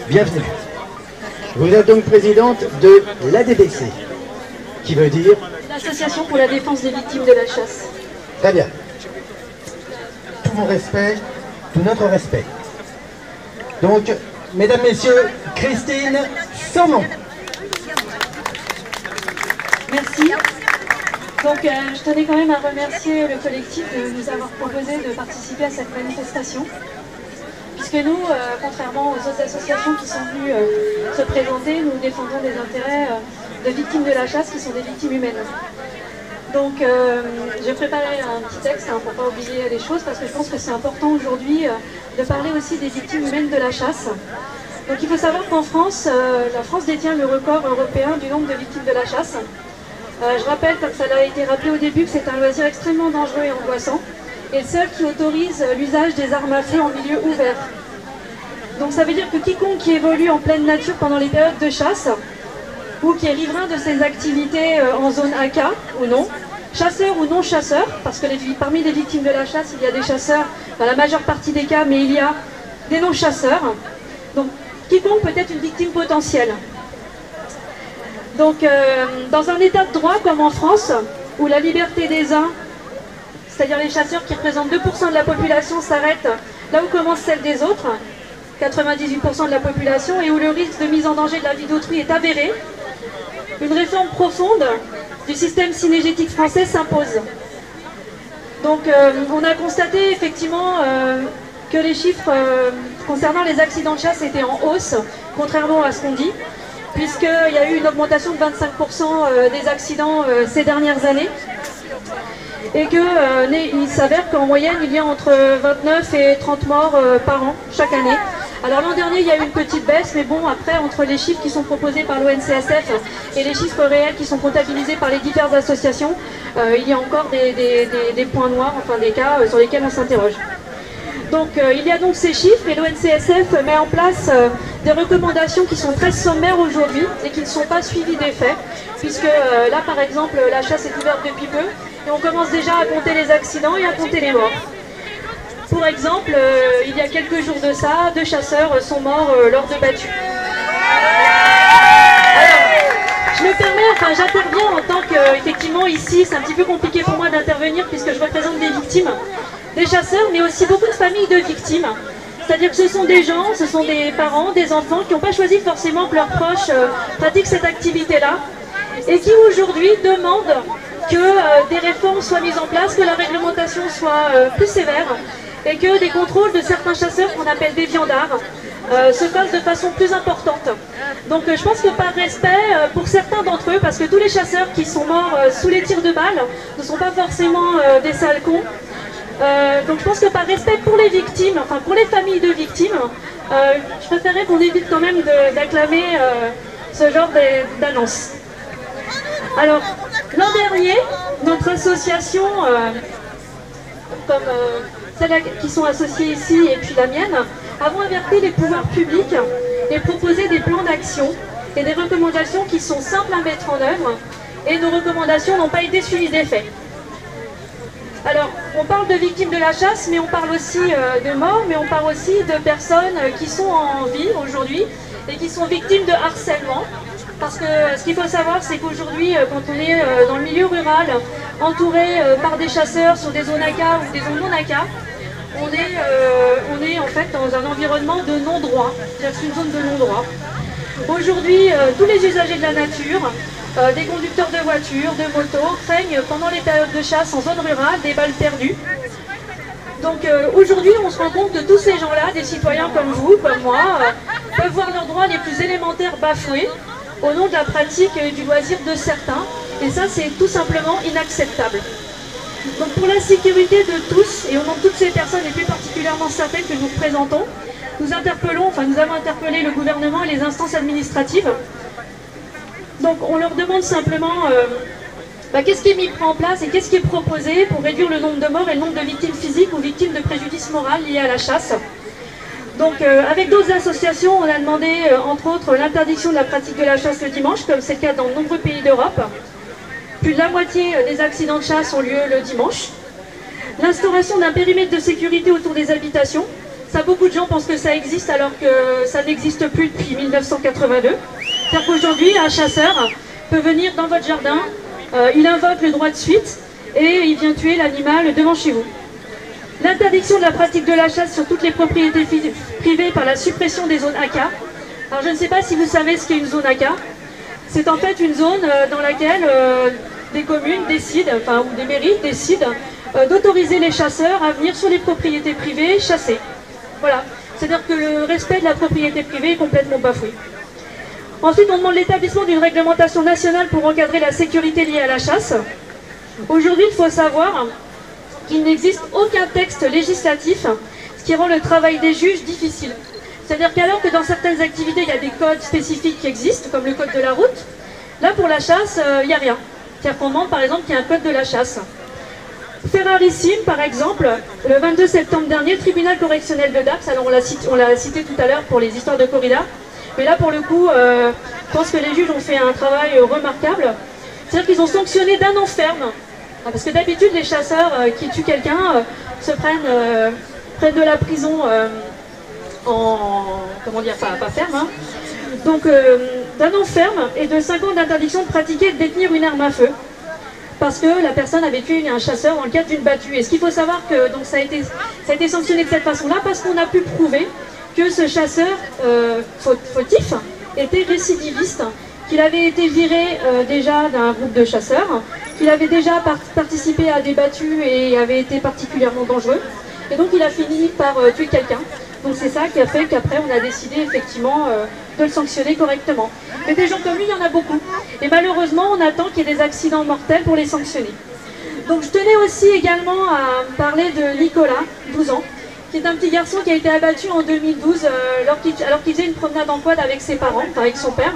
Bienvenue. Vous êtes donc présidente de l'ADBC, qui veut dire... L'Association pour la défense des victimes de la chasse. Très bien. Tout mon respect, tout notre respect. Donc, mesdames, messieurs, Christine Saumon. Merci. Donc, je tenais quand même à remercier le collectif de nous avoir proposé de participer à cette manifestation. Puisque nous, contrairement aux autres associations qui sont venues se présenter, nous défendons des intérêts de victimes de la chasse qui sont des victimes humaines. Donc j'ai préparé un petit texte pour ne pas oublier les choses parce que je pense que c'est important aujourd'hui de parler aussi des victimes humaines de la chasse. Donc il faut savoir qu'en France, la France détient le record européen du nombre de victimes de la chasse. Je rappelle, comme ça a été rappelé au début, que c'est un loisir extrêmement dangereux et angoissant et seul qui autorise l'usage des armes à feu en milieu ouvert. Donc ça veut dire que quiconque qui évolue en pleine nature pendant les périodes de chasse ou qui est riverain de ces activités en zone AK ou non, chasseur ou non chasseur, parce que parmi les victimes de la chasse, il y a des chasseurs dans la majeure partie des cas, mais il y a des non-chasseurs. Donc quiconque peut être une victime potentielle. Donc dans un état de droit comme en France, où la liberté des uns, c'est-à-dire les chasseurs qui représentent 2% de la population, s'arrête là où commence celle des autres, 98% de la population, et où le risque de mise en danger de la vie d'autrui est avéré, une réforme profonde du système cynégétique français s'impose. Donc on a constaté effectivement que les chiffres concernant les accidents de chasse étaient en hausse, contrairement à ce qu'on dit, puisqu'il y a eu une augmentation de 25% des accidents ces dernières années, et qu'il s'avère qu'en moyenne il y a entre 29 et 30 morts par an chaque année. Alors l'an dernier il y a eu une petite baisse, mais bon, après entre les chiffres qui sont proposés par l'ONCSF et les chiffres réels qui sont comptabilisés par les diverses associations, il y a encore des points noirs, enfin des cas sur lesquels on s'interroge. Donc il y a donc ces chiffres et l'ONCSF met en place des recommandations qui sont très sommaires aujourd'hui et qui ne sont pas suivies des faits, puisque là par exemple la chasse est ouverte depuis peu et on commence déjà à compter les accidents et à compter les morts. Pour exemple, il y a quelques jours de ça, 2 chasseurs sont morts lors de battues. Alors, je me permets, j'interviens en tant que, effectivement ici c'est un petit peu compliqué pour moi d'intervenir puisque je représente des victimes, des chasseurs, mais aussi beaucoup de familles de victimes. C'est-à-dire que ce sont des gens, ce sont des parents, des enfants qui n'ont pas choisi forcément que leurs proches pratiquent cette activité-là et qui aujourd'hui demandent que des réformes soient mises en place, que la réglementation soit plus sévère et que des contrôles de certains chasseurs qu'on appelle des viandards se fassent de façon plus importante. Donc je pense que par respect pour certains d'entre eux, parce que tous les chasseurs qui sont morts sous les tirs de balles ne sont pas forcément des sales cons, donc je pense que par respect pour les victimes, enfin pour les familles de victimes, je préférerais qu'on évite quand même d'acclamer ce genre d'annonce. Alors, l'an dernier, notre association, comme celles qui sont associées ici et puis la mienne, avons averti les pouvoirs publics et proposé des plans d'action et des recommandations qui sont simples à mettre en œuvre, et nos recommandations n'ont pas été suivies d'effet. Alors, on parle de victimes de la chasse, mais on parle aussi de morts, mais on parle aussi de personnes qui sont en vie aujourd'hui et qui sont victimes de harcèlement. Parce que ce qu'il faut savoir, c'est qu'aujourd'hui, quand on est dans le milieu rural, entouré par des chasseurs sur des zones AK ou des zones non AK, on est en fait dans un environnement de non-droit, c'est-à-dire une zone de non-droit. Aujourd'hui, tous les usagers de la nature, des conducteurs de voitures, de motos, craignent pendant les périodes de chasse en zone rurale des balles perdues. Donc aujourd'hui, on se rend compte que tous ces gens-là, des citoyens comme vous, comme moi, peuvent voir leurs droits les plus élémentaires bafoués au nom de la pratique du loisir de certains, et ça c'est tout simplement inacceptable. Donc pour la sécurité de tous, et au nom de toutes ces personnes, et plus particulièrement certaines que nous représentons, nous avons interpellé le gouvernement et les instances administratives. Donc on leur demande simplement qu'est-ce qui est mis en place et qu'est-ce qui est proposé pour réduire le nombre de morts et le nombre de victimes physiques ou victimes de préjudice moral liés à la chasse. Donc avec d'autres associations, on a demandé entre autres l'interdiction de la pratique de la chasse le dimanche, comme c'est le cas dans de nombreux pays d'Europe. Plus de la moitié des accidents de chasse ont lieu le dimanche. L'instauration d'un périmètre de sécurité autour des habitations, Ça, beaucoup de gens pensent que ça existe alors que ça n'existe plus depuis 1982. C'est-à-dire qu'aujourd'hui, un chasseur peut venir dans votre jardin, il invoque le droit de suite et il vient tuer l'animal devant chez vous. L'interdiction de la pratique de la chasse sur toutes les propriétés privées par la suppression des zones AK. Alors je ne sais pas si vous savez ce qu'est une zone AK. C'est en fait une zone dans laquelle des communes décident, enfin ou des mairies décident d'autoriser les chasseurs à venir sur les propriétés privées chasser. Voilà, c'est-à-dire que le respect de la propriété privée est complètement bafoué. Ensuite, on demande l'établissement d'une réglementation nationale pour encadrer la sécurité liée à la chasse. Aujourd'hui, il faut savoir qu'il n'existe aucun texte législatif, ce qui rend le travail des juges difficile. C'est-à-dire qu'alors que dans certaines activités, il y a des codes spécifiques qui existent, comme le code de la route, là, pour la chasse, il n'y a rien. C'est-à-dire qu'on demande, par exemple, qu'il y ait un code de la chasse. Ferrarissime, par exemple, le 22 septembre dernier, le tribunal correctionnel de Dax, alors on l'a cité tout à l'heure pour les histoires de corrida, mais là, pour le coup, je pense que les juges ont fait un travail remarquable. C'est-à-dire qu'ils ont sanctionné d'1 an ferme. Parce que d'habitude, les chasseurs qui tuent quelqu'un se prennent de la prison comment dire, pas ferme. Hein. Donc, d'1 an ferme et de 5 ans d'interdiction de pratiquer et de détenir une arme à feu. Parce que la personne avait tué un chasseur dans le cadre d'une battue. Et ce qu'il faut savoir que donc, ça a été sanctionné de cette façon-là parce qu'on a pu prouver que ce chasseur fautif était récidiviste, qu'il avait été viré déjà d'un groupe de chasseurs, qu'il avait déjà participé à des battues et avait été particulièrement dangereux. Et donc il a fini par tuer quelqu'un. Donc c'est ça qui a fait qu'après on a décidé effectivement de le sanctionner correctement. Mais des gens comme lui, il y en a beaucoup. Et malheureusement, on attend qu'il y ait des accidents mortels pour les sanctionner. Donc je tenais aussi également à parler de Nicolas, 12 ans, qui est un petit garçon qui a été abattu en 2012 alors qu'il faisait une promenade en quad avec ses parents, enfin avec son père.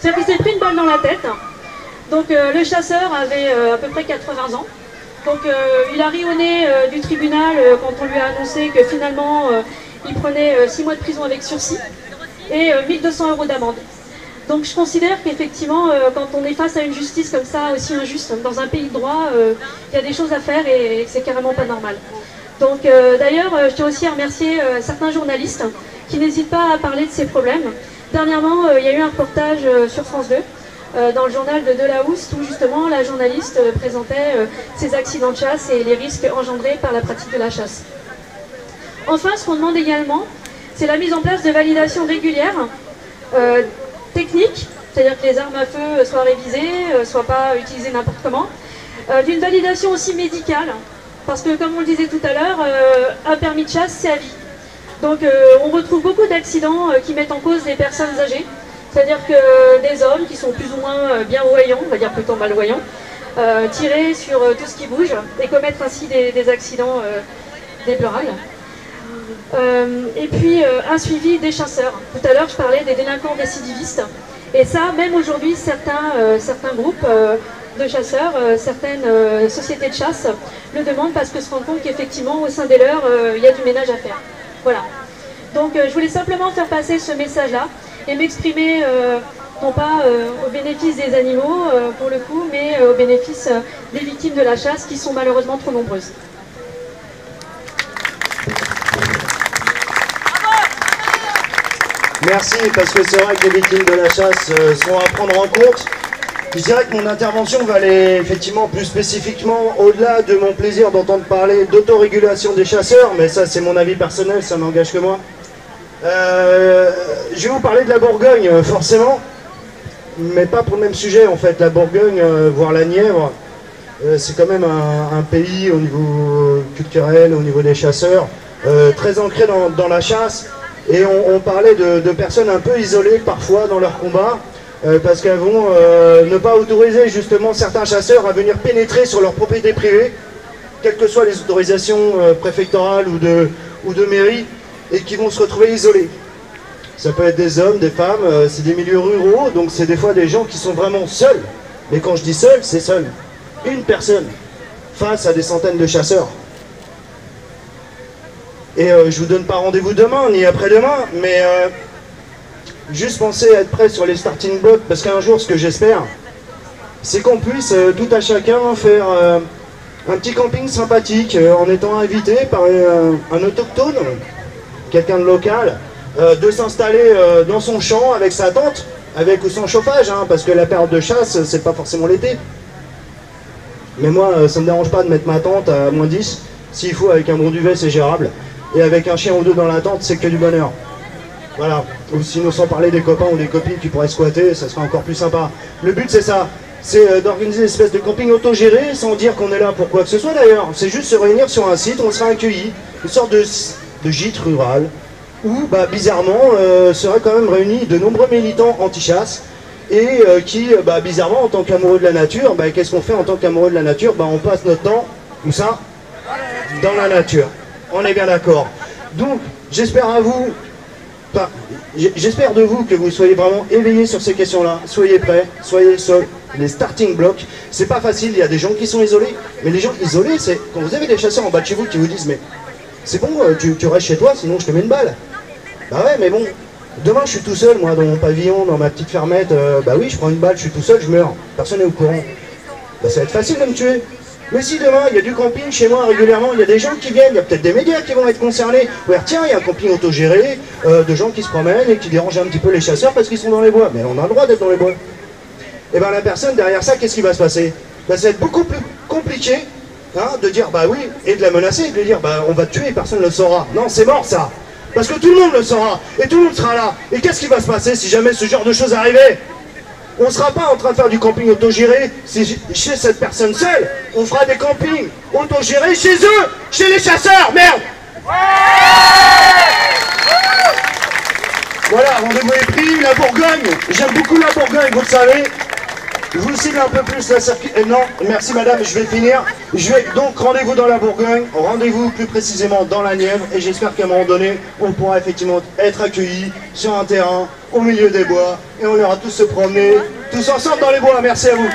C'est-à-dire qu'il s'est pris une balle dans la tête. Donc le chasseur avait à peu près 80 ans. Donc il a ri au nez du tribunal quand on lui a annoncé que finalement il prenait 6 mois de prison avec sursis et 1 200 € d'amende. Donc je considère qu'effectivement quand on est face à une justice comme ça aussi injuste, dans un pays de droit, il y a des choses à faire et c'est carrément pas normal. Donc d'ailleurs je tiens aussi à remercier certains journalistes qui n'hésitent pas à parler de ces problèmes. Dernièrement il y a eu un reportage sur France 2 dans le journal de Delahousse où justement la journaliste présentait ces accidents de chasse et les risques engendrés par la pratique de la chasse. Enfin, ce qu'on demande également, c'est la mise en place de validations régulières, techniques, c'est-à-dire que les armes à feu soient révisées, soient pas utilisées n'importe comment, d'une validation aussi médicale, parce que comme on le disait tout à l'heure, un permis de chasse, c'est à vie. Donc on retrouve beaucoup d'accidents qui mettent en cause des personnes âgées. C'est-à-dire que des hommes qui sont plus ou moins bien voyants, on va dire plutôt malvoyants, tirer sur tout ce qui bouge et commettre ainsi des accidents déplorables. Et puis un suivi des chasseurs. Tout à l'heure je parlais des délinquants récidivistes. Et ça, même aujourd'hui, certains groupes de chasseurs, certaines sociétés de chasse le demandent parce que se rendent compte qu'effectivement au sein des leurs, il y a du ménage à faire. Voilà. Donc je voulais simplement faire passer ce message-là et m'exprimer non pas au bénéfice des animaux pour le coup, mais au bénéfice des victimes de la chasse qui sont malheureusement trop nombreuses. Merci, parce que c'est vrai que les victimes de la chasse sont à prendre en compte. Je dirais que mon intervention va aller effectivement plus spécifiquement au-delà de mon plaisir d'entendre parler d'autorégulation des chasseurs, mais ça c'est mon avis personnel, ça n'engage que moi. Je vais vous parler de la Bourgogne, forcément, mais pas pour le même sujet en fait. La Bourgogne, voire la Nièvre, c'est quand même un pays au niveau culturel, au niveau des chasseurs, très ancré dans la chasse. Et on parlait de personnes un peu isolées parfois dans leur combat, parce qu'elles vont ne pas autoriser justement certains chasseurs à venir pénétrer sur leur propriété privée, quelles que soient les autorisations préfectorales ou de mairie, et qui vont se retrouver isolés. Ça peut être des hommes, des femmes, c'est des milieux ruraux, donc c'est des fois des gens qui sont vraiment seuls. Mais quand je dis seul, c'est seul. Une personne face à des centaines de chasseurs. Et je vous donne pas rendez-vous demain, ni après-demain, mais juste pensez à être prêt sur les starting blocks, parce qu'un jour, ce que j'espère, c'est qu'on puisse tout à chacun faire un petit camping sympathique en étant invité par un autochtone quelqu'un de local, de s'installer dans son champ avec sa tente, avec ou sans chauffage, hein, parce que la période de chasse, c'est pas forcément l'été. Mais moi, ça me dérange pas de mettre ma tente à moins 10, s'il faut, avec un bon duvet, c'est gérable. Et avec un chien ou deux dans la tente, c'est que du bonheur. Voilà. Ou sinon, sans parler des copains ou des copines qui pourraient squatter, ça serait encore plus sympa. Le but, c'est ça. C'est d'organiser une espèce de camping autogéré, sans dire qu'on est là pour quoi que ce soit d'ailleurs. C'est juste se réunir sur un site, on sera accueillis. Une sorte de gîte rural, où, bah, bizarrement, seraient quand même réunis de nombreux militants anti-chasse, et qui, bah, bizarrement, en tant qu'amoureux de la nature, bah, qu'est-ce qu'on fait en tant qu'amoureux de la nature? Bah, on passe notre temps, où ça? Dans la nature. On est bien d'accord. Donc, j'espère à vous, enfin, j'espère de vous que vous soyez vraiment éveillés sur ces questions-là. Soyez prêts, soyez seuls. Les starting blocks, c'est pas facile, il y a des gens qui sont isolés. Mais les gens isolés, c'est quand vous avez des chasseurs en bas de chez vous qui vous disent mais c'est bon, tu restes chez toi, sinon je te mets une balle. Bah ouais, mais bon, demain je suis tout seul, moi, dans mon pavillon, dans ma petite fermette, bah oui, je prends une balle, je suis tout seul, je meurs. Personne n'est au courant. Bah ça va être facile de me tuer. Mais si demain, il y a du camping chez moi régulièrement, il y a des gens qui viennent, il y a peut-être des médias qui vont être concernés. Ouais, tiens, il y a un camping autogéré, de gens qui se promènent et qui dérangent un petit peu les chasseurs parce qu'ils sont dans les bois. Mais on a le droit d'être dans les bois. Et bien la personne derrière ça, qu'est-ce qui va se passer? Bah, ça va être beaucoup plus compliqué, hein, de dire bah oui, et de la menacer, de lui dire bah on va te tuer, personne ne le saura. Non, c'est mort ça. Parce que tout le monde le saura, et tout le monde sera là. Et qu'est-ce qui va se passer si jamais ce genre de choses arrivait? On ne sera pas en train de faire du camping autogéré chez cette personne seule. On fera des campings autogérés chez eux, chez les chasseurs, merde. Voilà, rendez-vous est pris, la Bourgogne. J'aime beaucoup la Bourgogne, vous le savez. Je vous cible un peu plus la circuit... non, merci madame, je vais finir. Donc rendez-vous dans la Bourgogne, rendez-vous plus précisément dans la Nièvre, et j'espère qu'à un moment donné, on pourra effectivement être accueillis sur un terrain, au milieu des bois, et on ira tous se promener, tous ensemble dans les bois. Merci à vous.